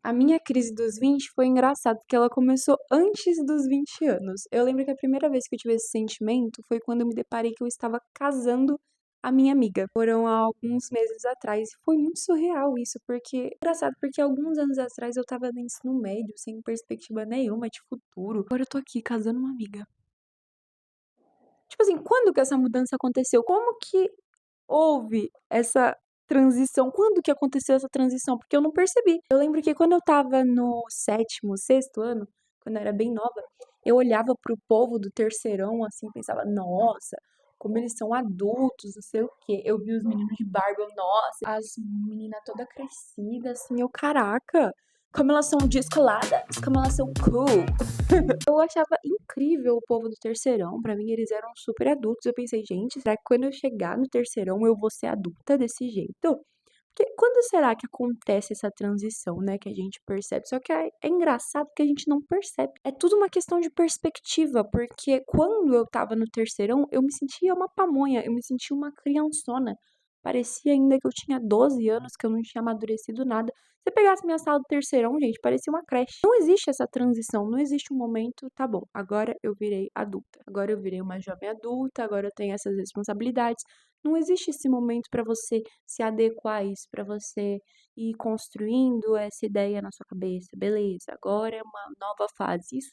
A minha crise dos 20 foi engraçado, porque ela começou antes dos 20 anos. Eu lembro que a primeira vez que eu tive esse sentimento foi quando eu me deparei que eu estava casando a minha amiga. Foram há alguns meses atrás. E foi muito surreal isso, porque engraçado, porque alguns anos atrás eu estava no ensino médio, sem perspectiva nenhuma de futuro. Agora eu tô aqui casando uma amiga. Tipo assim, quando que essa mudança aconteceu? Como que houve essa transição? Quando que aconteceu essa transição? Porque eu não percebi. Eu lembro que quando eu estava no sétimo, sexto ano, quando eu era bem nova, eu olhava pro povo do terceirão, assim, pensava, nossa, como eles são adultos, não sei o quê. Eu vi os meninos de barba, eu, nossa, as meninas toda crescidas, assim, eu, caraca, como elas são descoladas, como elas são cool. Eu achava incrível o povo do terceirão, pra mim eles eram super adultos. Eu pensei, gente, será que quando eu chegar no terceirão eu vou ser adulta desse jeito? Porque quando será que acontece essa transição, né, que a gente percebe? Só que é engraçado que a gente não percebe. É tudo uma questão de perspectiva, porque quando eu tava no terceirão, eu me sentia uma pamonha, eu me sentia uma criançona. Parecia ainda que eu tinha 12 anos, que eu não tinha amadurecido nada. Se você pegasse minha sala do terceirão, gente, parecia uma creche. Não existe essa transição, não existe um momento, tá bom, agora eu virei adulta, agora eu virei uma jovem adulta, agora eu tenho essas responsabilidades. Não existe esse momento para você se adequar a isso, para você ir construindo essa ideia na sua cabeça. Beleza, agora é uma nova fase. Isso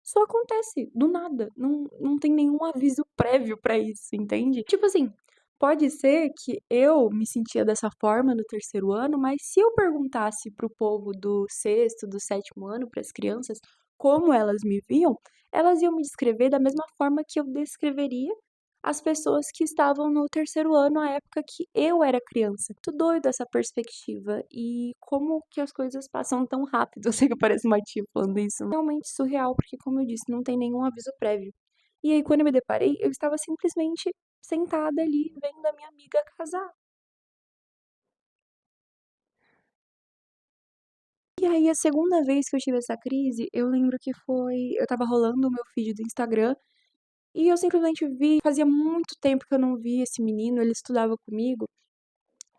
só acontece do nada. Não tem nenhum aviso prévio pra isso, entende? Tipo assim, pode ser que eu me sentia dessa forma no terceiro ano, mas se eu perguntasse pro povo do sexto, do sétimo ano, para as crianças, como elas me viam, elas iam me descrever da mesma forma que eu descreveria as pessoas que estavam no terceiro ano, à época que eu era criança. Muito doido essa perspectiva e como que as coisas passam tão rápido. Eu sei que parece uma tia falando isso. Realmente surreal, porque como eu disse, não tem nenhum aviso prévio. E aí, quando eu me deparei, eu estava simplesmente sentada ali, vendo a minha amiga casar. E aí, a segunda vez que eu tive essa crise, eu lembro que foi. Eu estava rolando o meu feed do Instagram e eu simplesmente vi. Fazia muito tempo que eu não via esse menino, ele estudava comigo.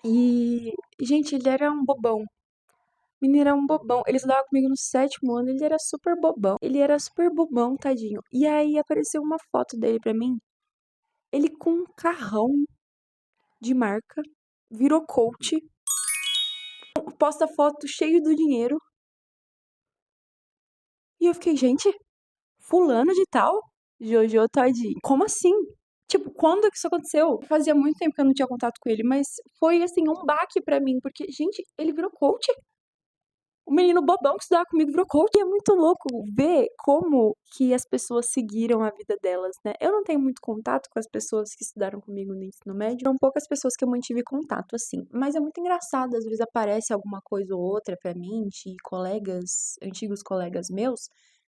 E, gente, ele era um bobão. O menino era um bobão. Ele estudava comigo no sétimo ano, ele era super bobão. Ele era super bobão, tadinho. E aí apareceu uma foto dele pra mim, ele com um carrão de marca, virou coach, posta foto cheio do dinheiro. E eu fiquei, gente, fulano de tal, Jojo Todinho. Como assim? Tipo, quando que isso aconteceu? Fazia muito tempo que eu não tinha contato com ele, mas foi assim, um baque pra mim, porque, gente, ele virou coach. O menino bobão que estudava comigo virou coach. E é muito louco ver como que as pessoas seguiram a vida delas, né? Eu não tenho muito contato com as pessoas que estudaram comigo no ensino médio. São poucas pessoas que eu mantive contato, assim. Mas é muito engraçado, às vezes aparece alguma coisa ou outra pra mim, de colegas, antigos colegas meus,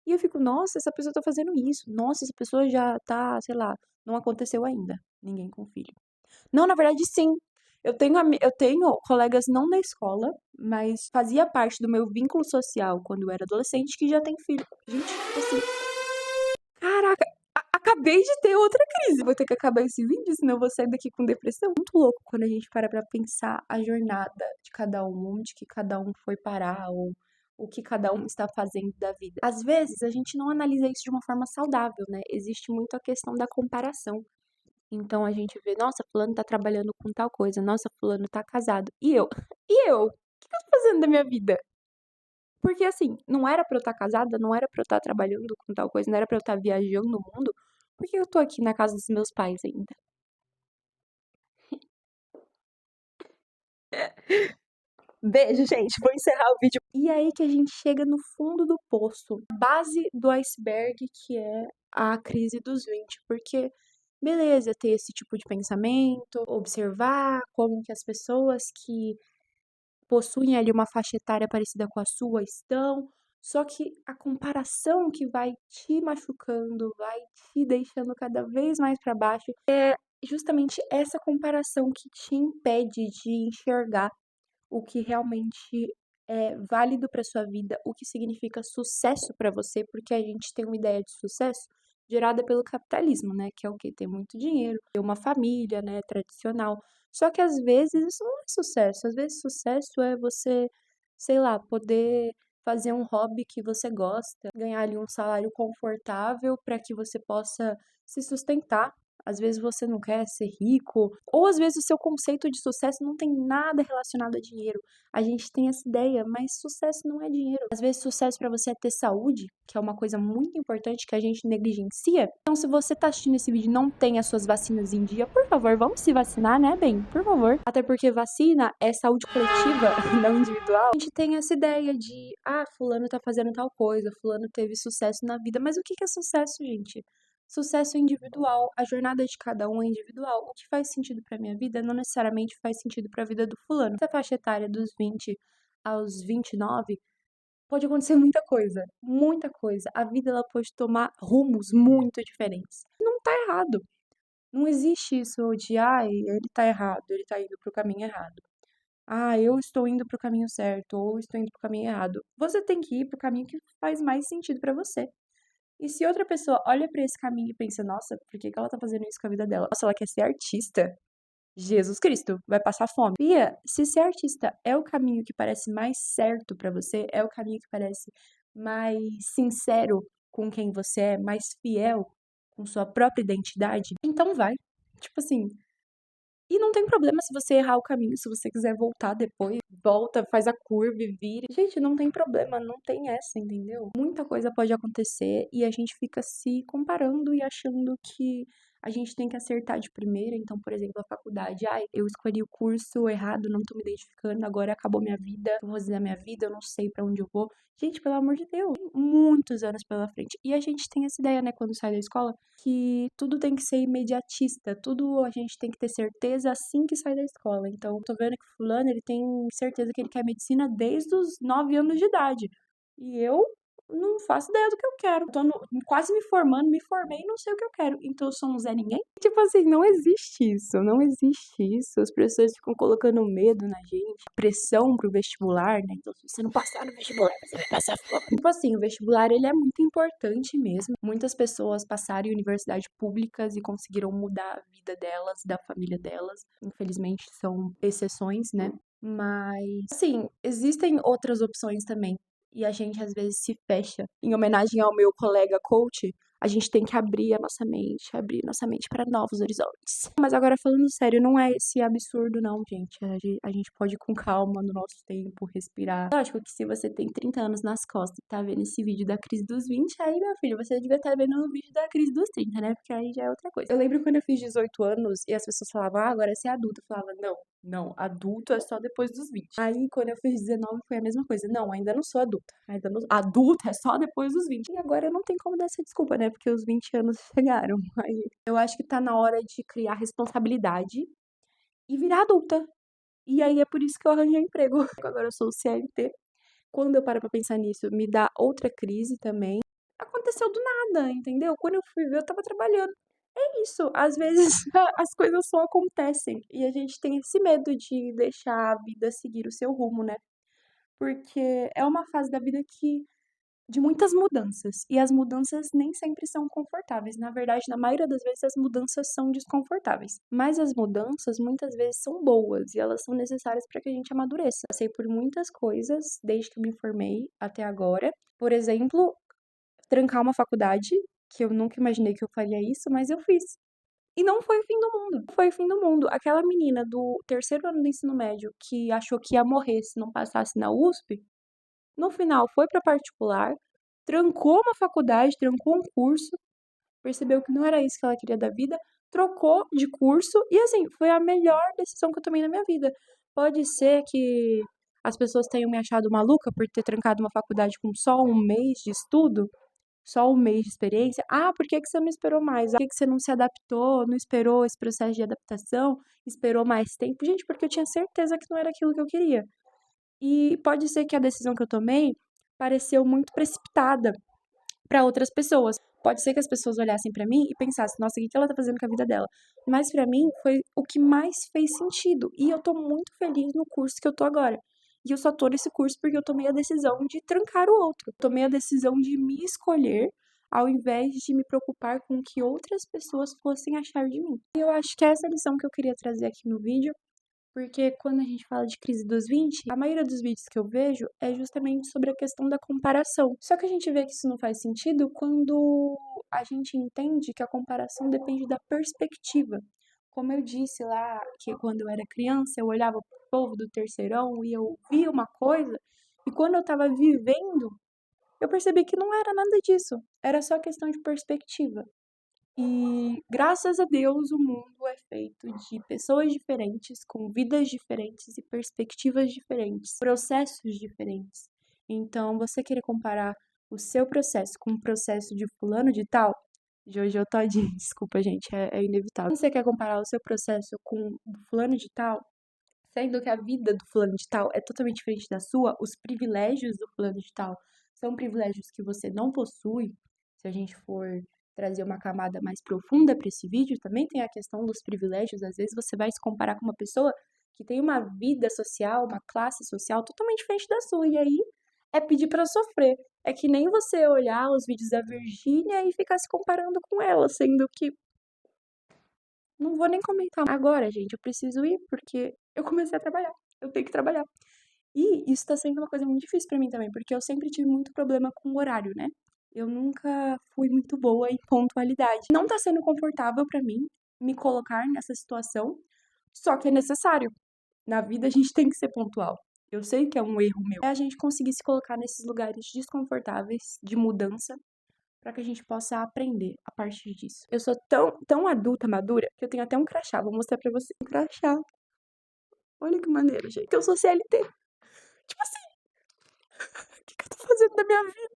e eu fico, nossa, essa pessoa tá fazendo isso. Nossa, essa pessoa já tá, sei lá, não aconteceu ainda. Ninguém com filho. Não, na verdade, sim. Eu tenho colegas não da escola, mas fazia parte do meu vínculo social quando eu era adolescente que já tem filho. Gente, tipo assim, caraca, acabei de ter outra crise. Vou ter que acabar esse vídeo, senão eu vou sair daqui com depressão. Muito louco quando a gente para pra pensar a jornada de cada um, onde que cada um foi parar, ou o que cada um está fazendo da vida. Às vezes, a gente não analisa isso de uma forma saudável, né? Existe muito a questão da comparação. Então a gente vê, nossa, fulano tá trabalhando com tal coisa, nossa, fulano tá casado. E eu? E eu? O que que eu tô fazendo da minha vida? Porque assim, não era pra eu estar casada, não era pra eu estar trabalhando com tal coisa, não era pra eu estar viajando no mundo. Por que eu tô aqui na casa dos meus pais ainda? Beijo, gente. Vou encerrar o vídeo. E aí que a gente chega no fundo do poço, base do iceberg, que é a crise dos 20. Porque, beleza, ter esse tipo de pensamento, observar como que as pessoas que possuem ali uma faixa etária parecida com a sua estão, só que a comparação que vai te machucando, vai te deixando cada vez mais para baixo, é justamente essa comparação que te impede de enxergar o que realmente é válido para sua vida, o que significa sucesso para você, porque a gente tem uma ideia de sucesso gerada pelo capitalismo, né? Que é o quê? Ter muito dinheiro, ter uma família, né? Tradicional. Só que às vezes isso não é sucesso. Às vezes sucesso é você sei lá, poder fazer um hobby que você gosta, ganhar ali um salário confortável para que você possa se sustentar. Às vezes você não quer ser rico, ou às vezes o seu conceito de sucesso não tem nada relacionado a dinheiro. A gente tem essa ideia, mas sucesso não é dinheiro. Às vezes sucesso para você é ter saúde, que é uma coisa muito importante que a gente negligencia. Então, se você tá assistindo esse vídeo e não tem as suas vacinas em dia, por favor, vamos se vacinar, né, bem? Por favor. Até porque vacina é saúde coletiva, não individual. A gente tem essa ideia de, fulano tá fazendo tal coisa, fulano teve sucesso na vida. Mas o que que é sucesso, gente? Sucesso é individual, a jornada de cada um é individual. O que faz sentido pra minha vida não necessariamente faz sentido pra vida do fulano. Essa faixa etária dos 20 aos 29 pode acontecer muita coisa, muita coisa. A vida ela pode tomar rumos muito diferentes. Não tá errado. Não existe isso de, ai, ele tá errado, ele tá indo pro caminho errado. Ah, eu estou indo pro caminho certo, ou eu estou indo pro caminho errado. Você tem que ir pro caminho que faz mais sentido pra você. E se outra pessoa olha pra esse caminho e pensa, nossa, por que que ela tá fazendo isso com a vida dela? Nossa, ela quer ser artista. Jesus Cristo, vai passar fome. Bia, se ser artista é o caminho que parece mais certo pra você, é o caminho que parece mais sincero com quem você é, mais fiel com sua própria identidade, então vai. Tipo assim, e não tem problema se você errar o caminho, se você quiser voltar depois, volta, faz a curva e vira. Gente, não tem problema, não tem essa, entendeu? Muita coisa pode acontecer e a gente fica se comparando e achando que a gente tem que acertar de primeira. Então, por exemplo, a faculdade. Ai, eu escolhi o curso errado, não tô me identificando, agora acabou minha vida, eu vou fazer a minha vida, eu não sei pra onde eu vou. Gente, pelo amor de Deus, tem muitos anos pela frente. E a gente tem essa ideia, né, quando sai da escola, que tudo tem que ser imediatista, tudo a gente tem que ter certeza assim que sai da escola. Então, tô vendo que o fulano, ele tem certeza que ele quer medicina desde os 9 anos de idade. E eu não faço ideia do que eu quero. Quase me formando, me formei e não sei o que eu quero. Então eu sou um Zé Ninguém? Tipo assim, não existe isso, não existe isso. As pessoas ficam colocando medo na gente, pressão pro vestibular, né? Então, se você não passar no vestibular, você vai passar fome. Tipo assim, o vestibular, ele é muito importante mesmo. Muitas pessoas passaram em universidades públicas e conseguiram mudar a vida delas, da família delas. Infelizmente, são exceções, né? Mas, assim, existem outras opções também. E a gente às vezes se fecha. Em homenagem ao meu colega coach, a gente tem que abrir nossa mente para novos horizontes. Mas agora falando sério, não é esse absurdo não, gente. A gente pode ir com calma no nosso tempo, respirar. Lógico que se você tem 30 anos nas costas e tá vendo esse vídeo da crise dos 20, aí, meu filho, você devia estar vendo o vídeo da crise dos 30, né? Porque aí já é outra coisa. Eu lembro quando eu fiz 18 anos e as pessoas falavam, agora você é adulta. Eu falava, não. Não, adulto é só depois dos 20. Aí, quando eu fiz 19, foi a mesma coisa. Não, ainda não sou adulta. Ainda não... Adulta é só depois dos 20. E agora não tem como dar essa desculpa, né? Porque os 20 anos chegaram. Aí, eu acho que tá na hora de criar responsabilidade e virar adulta. E aí é por isso que eu arranjei emprego. Agora eu sou CLT. Quando eu paro pra pensar nisso, me dá outra crise também. Aconteceu do nada, entendeu? Quando eu fui ver, eu tava trabalhando. É isso, às vezes as coisas só acontecem e a gente tem esse medo de deixar a vida seguir o seu rumo, né? Porque é uma fase da vida que de muitas mudanças e as mudanças nem sempre são confortáveis. Na verdade, na maioria das vezes as mudanças são desconfortáveis, mas as mudanças muitas vezes são boas e elas são necessárias para que a gente amadureça. Passei por muitas coisas desde que me formei até agora. Por exemplo, trancar uma faculdade, que eu nunca imaginei que eu faria isso, mas eu fiz. E não foi o fim do mundo. Não foi o fim do mundo. Aquela menina do terceiro ano do ensino médio que achou que ia morrer se não passasse na USP, no final foi pra particular, trancou uma faculdade, trancou um curso, percebeu que não era isso que ela queria da vida, trocou de curso e assim, foi a melhor decisão que eu tomei na minha vida. Pode ser que as pessoas tenham me achado maluca por ter trancado uma faculdade com só um mês de estudo, só um mês de experiência. Ah, por que que você não esperou mais? Por que que você não se adaptou, não esperou esse processo de adaptação, esperou mais tempo? Gente, porque eu tinha certeza que não era aquilo que eu queria. E pode ser que a decisão que eu tomei pareceu muito precipitada para outras pessoas. Pode ser que as pessoas olhassem para mim e pensassem, nossa, o que que ela tá fazendo com a vida dela? Mas para mim foi o que mais fez sentido. E eu tô muito feliz no curso que eu tô agora. E eu só tô nesse curso porque eu tomei a decisão de trancar o outro. Tomei a decisão de me escolher ao invés de me preocupar com o que outras pessoas fossem achar de mim. E eu acho que é essa lição que eu queria trazer aqui no vídeo. Porque quando a gente fala de crise dos 20, a maioria dos vídeos que eu vejo é justamente sobre a questão da comparação. Só que a gente vê que isso não faz sentido quando a gente entende que a comparação depende da perspectiva. Como eu disse lá, que quando eu era criança, eu olhava pro povo do terceirão e eu via uma coisa, e quando eu tava vivendo, eu percebi que não era nada disso. Era só questão de perspectiva. E graças a Deus o mundo é feito de pessoas diferentes, com vidas diferentes e perspectivas diferentes, processos diferentes. Então, você querer comparar o seu processo com o processo de fulano de tal, Jojo Todinho, desculpa, gente, é inevitável. Quando você quer comparar o seu processo com o do fulano de tal, sendo que a vida do fulano de tal é totalmente diferente da sua, os privilégios do fulano de tal são privilégios que você não possui. Se a gente for trazer uma camada mais profunda para esse vídeo, também tem a questão dos privilégios. Às vezes você vai se comparar com uma pessoa que tem uma vida social, uma classe social totalmente diferente da sua, e aí é pedir para sofrer. É que nem você olhar os vídeos da Virgínia e ficar se comparando com ela, sendo que não vou nem comentar agora, gente. Eu preciso ir porque eu comecei a trabalhar. Eu tenho que trabalhar. E isso tá sendo uma coisa muito difícil pra mim também, porque eu sempre tive muito problema com o horário, né? Eu nunca fui muito boa em pontualidade. Não tá sendo confortável pra mim me colocar nessa situação, só que é necessário. Na vida a gente tem que ser pontual. Eu sei que é um erro meu. É a gente conseguir se colocar nesses lugares desconfortáveis de mudança para que a gente possa aprender a partir disso. Eu sou tão adulta, madura, que eu tenho até um crachá. Vou mostrar pra você. Um crachá. Olha que maneiro, gente. Que eu sou CLT. Tipo assim, o que eu tô fazendo da minha vida?